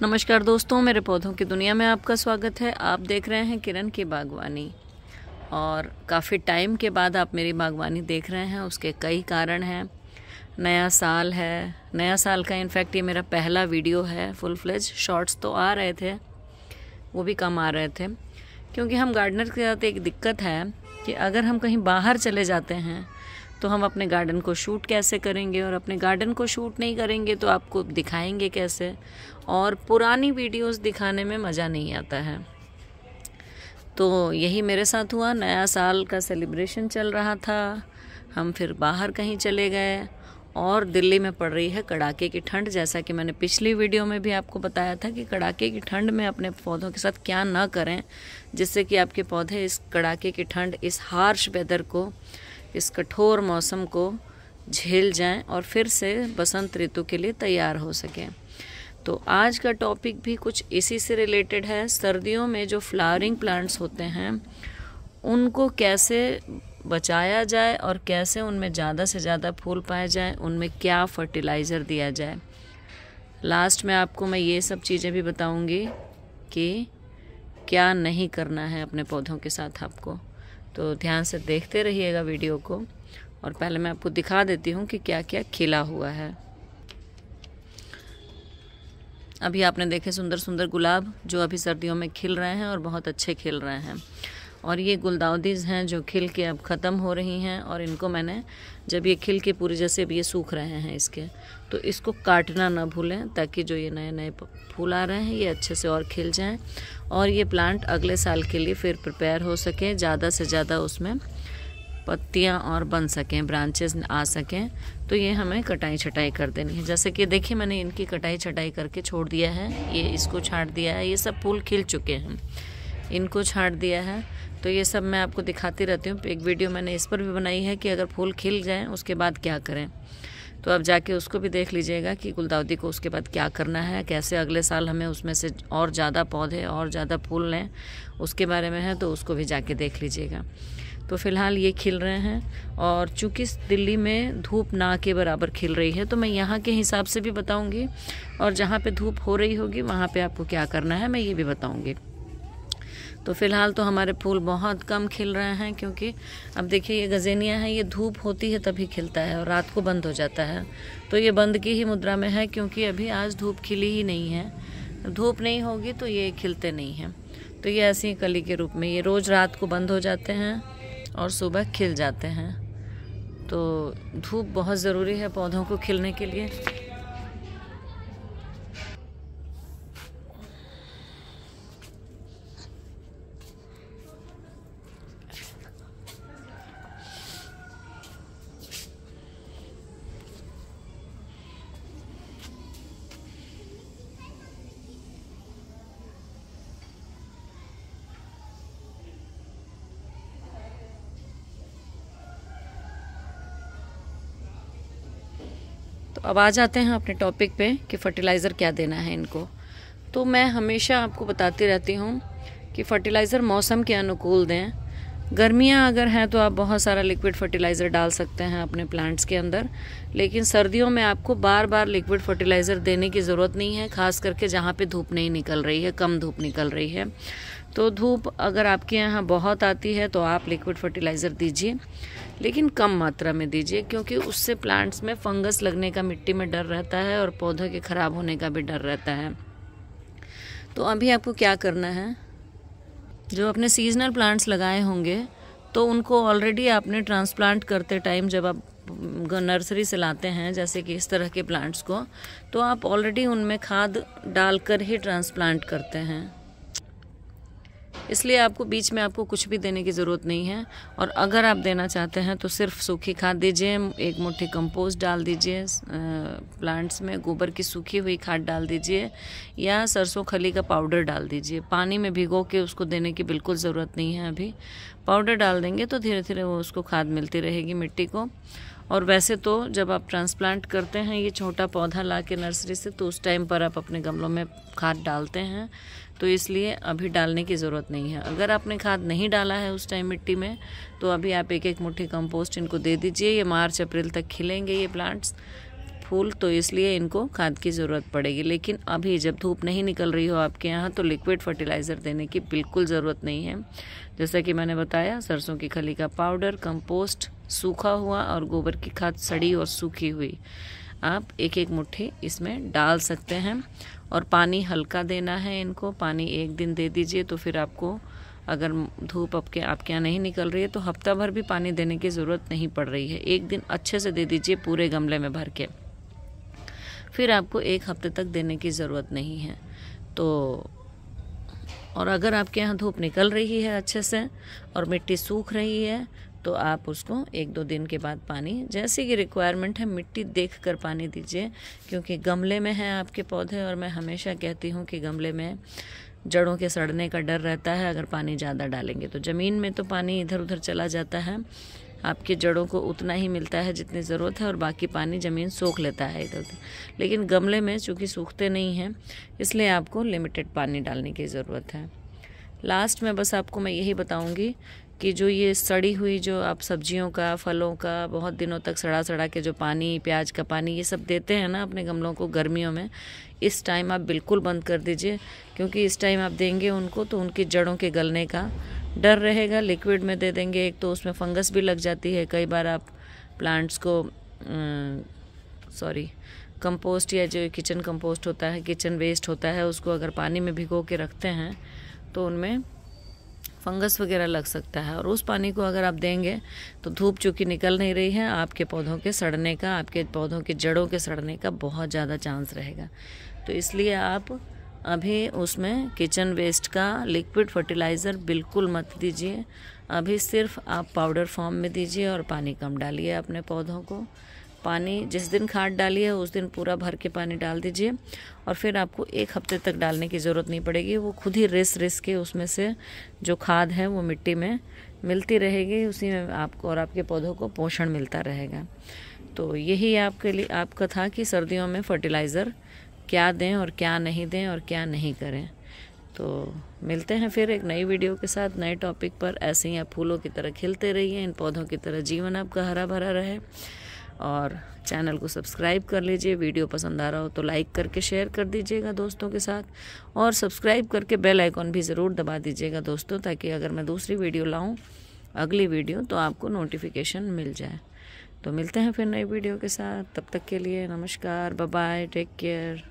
नमस्कार दोस्तों, मेरे पौधों की दुनिया में आपका स्वागत है। आप देख रहे हैं किरण की बागवानी और काफ़ी टाइम के बाद आप मेरी बागवानी देख रहे हैं। उसके कई कारण हैं। नया साल है, नया साल का इनफैक्ट ये मेरा पहला वीडियो है फुल फ्लेज। शॉर्ट्स तो आ रहे थे, वो भी कम आ रहे थे क्योंकि हम गार्डनर के साथ एक दिक्कत है कि अगर हम कहीं बाहर चले जाते हैं तो हम अपने गार्डन को शूट कैसे करेंगे, और अपने गार्डन को शूट नहीं करेंगे तो आपको दिखाएंगे कैसे। और पुरानी वीडियोस दिखाने में मज़ा नहीं आता है। तो यही मेरे साथ हुआ। नया साल का सेलिब्रेशन चल रहा था, हम फिर बाहर कहीं चले गए और दिल्ली में पड़ रही है कड़ाके की ठंड। जैसा कि मैंने पिछली वीडियो में भी आपको बताया था कि कड़ाके की ठंड में अपने पौधों के साथ क्या ना करें जिससे कि आपके पौधे इस कड़ाके की ठंड, इस हार्श वेदर को, इस कठोर मौसम को झेल जाएं और फिर से बसंत ऋतु के लिए तैयार हो सकें। तो आज का टॉपिक भी कुछ इसी से रिलेटेड है। सर्दियों में जो फ्लावरिंग प्लांट्स होते हैं उनको कैसे बचाया जाए और कैसे उनमें ज़्यादा से ज़्यादा फूल पाए जाए, उनमें क्या फर्टिलाइज़र दिया जाए। लास्ट में आपको मैं ये सब चीज़ें भी बताऊंगी कि क्या नहीं करना है अपने पौधों के साथ आपको। तो ध्यान से देखते रहिएगा वीडियो को। और पहले मैं आपको दिखा देती हूँ कि क्या क्या खिला हुआ है। अभी आपने देखे सुंदर सुंदर गुलाब जो अभी सर्दियों में खिल रहे हैं और बहुत अच्छे खिल रहे हैं। और ये गुलदाउदीज़ हैं जो खिल के अब ख़त्म हो रही हैं, और इनको मैंने जब ये खिल के पूरे, जैसे अब ये सूख रहे हैं इसके, तो इसको काटना ना भूलें ताकि जो ये नए नए फूल आ रहे हैं ये अच्छे से और खिल जाएं और ये प्लांट अगले साल के लिए फिर प्रिपेयर हो सके, ज़्यादा से ज़्यादा उसमें पत्तियां और बन सकें, ब्रांचेस आ सकें। तो ये हमें कटाई छटाई कर देनी है। जैसे कि देखिए मैंने इनकी कटाई छटाई करके छोड़ दिया है। ये इसको छांट दिया है, ये सब फूल खिल चुके हैं, इनको छांट दिया है। तो ये सब मैं आपको दिखाती रहती हूँ। एक वीडियो मैंने इस पर भी बनाई है कि अगर फूल खिल जाएं उसके बाद क्या करें। तो अब जाके उसको भी देख लीजिएगा कि गुलदाउदी को उसके बाद क्या करना है, कैसे अगले साल हमें उसमें से और ज़्यादा पौधे और ज़्यादा फूल लें, उसके बारे में है। तो उसको भी जाके देख लीजिएगा। तो फ़िलहाल ये खिल रहे हैं और चूँकि दिल्ली में धूप ना के बराबर खिल रही है तो मैं यहाँ के हिसाब से भी बताऊँगी, और जहाँ पे धूप हो रही होगी वहाँ पे आपको क्या करना है मैं ये भी बताऊँगी। तो फ़िलहाल तो हमारे फूल बहुत कम खिल रहे हैं क्योंकि अब देखिए ये गज़ेनिया है, ये धूप होती है तभी खिलता है और रात को बंद हो जाता है। तो ये बंद की ही मुद्रा में है क्योंकि अभी आज धूप खिली ही नहीं है। धूप नहीं होगी तो ये खिलते नहीं हैं। तो ये ऐसी कली के रूप में ये रोज़ रात को बंद हो जाते हैं और सुबह खिल जाते हैं। तो धूप बहुत ज़रूरी है पौधों को खिलने के लिए। तो अब आ जाते हैं अपने टॉपिक पे कि फर्टिलाइज़र क्या देना है इनको। तो मैं हमेशा आपको बताती रहती हूँ कि फर्टिलाइज़र मौसम के अनुकूल दें। गर्मियाँ अगर हैं तो आप बहुत सारा लिक्विड फर्टिलाइज़र डाल सकते हैं अपने प्लांट्स के अंदर, लेकिन सर्दियों में आपको बार बार लिक्विड फर्टिलाइज़र देने की ज़रूरत नहीं है, ख़ास करके जहाँ पे धूप नहीं निकल रही है, कम धूप निकल रही है। तो धूप अगर आपके यहाँ बहुत आती है तो आप लिक्विड फर्टिलाइज़र दीजिए, लेकिन कम मात्रा में दीजिए क्योंकि उससे प्लांट्स में फंगस लगने का मिट्टी में डर रहता है और पौधों के ख़राब होने का भी डर रहता है। तो अभी आपको क्या करना है, जो अपने सीजनल प्लांट्स लगाए होंगे तो उनको ऑलरेडी आपने ट्रांसप्लांट करते टाइम जब आप नर्सरी से लाते हैं जैसे कि इस तरह के प्लांट्स को, तो आप ऑलरेडी उनमें खाद डालकर ही ट्रांसप्लांट करते हैं। इसलिए आपको बीच में आपको कुछ भी देने की ज़रूरत नहीं है। और अगर आप देना चाहते हैं तो सिर्फ सूखी खाद दीजिए, एक मुट्ठी कंपोस्ट डाल दीजिए प्लांट्स में, गोबर की सूखी हुई खाद डाल दीजिए या सरसों खली का पाउडर डाल दीजिए। पानी में भिगो के उसको देने की बिल्कुल ज़रूरत नहीं है। अभी पाउडर डाल देंगे तो धीरे धीरे वो उसको खाद मिलती रहेगी मिट्टी को। और वैसे तो जब आप ट्रांसप्लांट करते हैं ये छोटा पौधा ला के नर्सरी से, तो उस टाइम पर आप अपने गमलों में खाद डालते हैं, तो इसलिए अभी डालने की ज़रूरत नहीं है। अगर आपने खाद नहीं डाला है उस टाइम मिट्टी में, तो अभी आप एक एक मुट्ठी कंपोस्ट इनको दे दीजिए। ये मार्च अप्रैल तक खिलेंगे ये प्लांट्स, फूल, तो इसलिए इनको खाद की ज़रूरत पड़ेगी। लेकिन अभी जब धूप नहीं निकल रही हो आपके यहाँ तो लिक्विड फर्टिलाइज़र देने की बिल्कुल ज़रूरत नहीं है। जैसा कि मैंने बताया, सरसों की खली का पाउडर, कंपोस्ट सूखा हुआ और गोबर की खाद सड़ी और सूखी हुई आप एक एक मुट्ठी इसमें डाल सकते हैं। और पानी हल्का देना है इनको। पानी एक दिन दे दीजिए तो फिर आपको, अगर धूप आपके यहाँ नहीं निकल रही है तो हफ्ता भर भी पानी देने की ज़रूरत नहीं पड़ रही है। एक दिन अच्छे से दे दीजिए पूरे गमले में भर के, फिर आपको एक हफ्ते तक देने की ज़रूरत नहीं है। तो और अगर आपके यहाँ धूप निकल रही है अच्छे से और मिट्टी सूख रही है तो आप उसको 1-2 दिन के बाद पानी, जैसे कि रिक्वायरमेंट है, मिट्टी देखकर पानी दीजिए। क्योंकि गमले में है आपके पौधे, और मैं हमेशा कहती हूँ कि गमले में जड़ों के सड़ने का डर रहता है अगर पानी ज़्यादा डालेंगे तो। ज़मीन में तो पानी इधर उधर चला जाता है, आपकी जड़ों को उतना ही मिलता है जितनी ज़रूरत है और बाकी पानी ज़मीन सोख लेता है इधर उधर। लेकिन गमले में चूँकि सूखते नहीं हैं इसलिए आपको लिमिटेड पानी डालने की ज़रूरत है। लास्ट में बस आपको मैं यही बताऊंगी कि जो ये सड़ी हुई जो आप सब्जियों का, फलों का बहुत दिनों तक सड़ा के जो पानी, प्याज का पानी ये सब देते हैं ना अपने गमलों को गर्मियों में, इस टाइम आप बिल्कुल बंद कर दीजिए। क्योंकि इस टाइम आप देंगे उनको तो उनकी जड़ों के गलने का डर रहेगा। लिक्विड में दे देंगे एक तो उसमें फंगस भी लग जाती है। कई बार आप प्लांट्स को कंपोस्ट या जो किचन कंपोस्ट होता है, किचन वेस्ट होता है, उसको अगर पानी में भिगो के रखते हैं तो उनमें फंगस वगैरह लग सकता है। और उस पानी को अगर आप देंगे तो धूप चूँकि निकल नहीं रही है, आपके पौधों के सड़ने का, आपके पौधों की जड़ों के सड़ने का बहुत ज़्यादा चांस रहेगा। तो इसलिए आप अभी उसमें किचन वेस्ट का लिक्विड फर्टिलाइज़र बिल्कुल मत दीजिए। अभी सिर्फ आप पाउडर फॉर्म में दीजिए और पानी कम डालिए अपने पौधों को। पानी जिस दिन खाद डाली है उस दिन पूरा भर के पानी डाल दीजिए और फिर आपको 1 हफ्ते तक डालने की ज़रूरत नहीं पड़ेगी। वो खुद ही रिस के उसमें से जो खाद है वो मिट्टी में मिलती रहेगी, उसी में आपको और आपके पौधों को पोषण मिलता रहेगा। तो यही आपके लिए आपका था कि सर्दियों में फर्टिलाइज़र क्या दें और क्या नहीं दें और क्या नहीं करें। तो मिलते हैं फिर एक नई वीडियो के साथ, नए टॉपिक पर। ऐसे ही आप फूलों की तरह खिलते रहिए, इन पौधों की तरह जीवन आपका हरा भरा रहे। और चैनल को सब्सक्राइब कर लीजिए। वीडियो पसंद आ रहा हो तो लाइक करके शेयर कर दीजिएगा दोस्तों के साथ, और सब्सक्राइब करके बेल आइकॉन भी ज़रूर दबा दीजिएगा दोस्तों, ताकि अगर मैं दूसरी वीडियो लाऊं, अगली वीडियो, तो आपको नोटिफिकेशन मिल जाए। तो मिलते हैं फिर नई वीडियो के साथ, तब तक के लिए नमस्कार, बाय बाय, टेक केयर।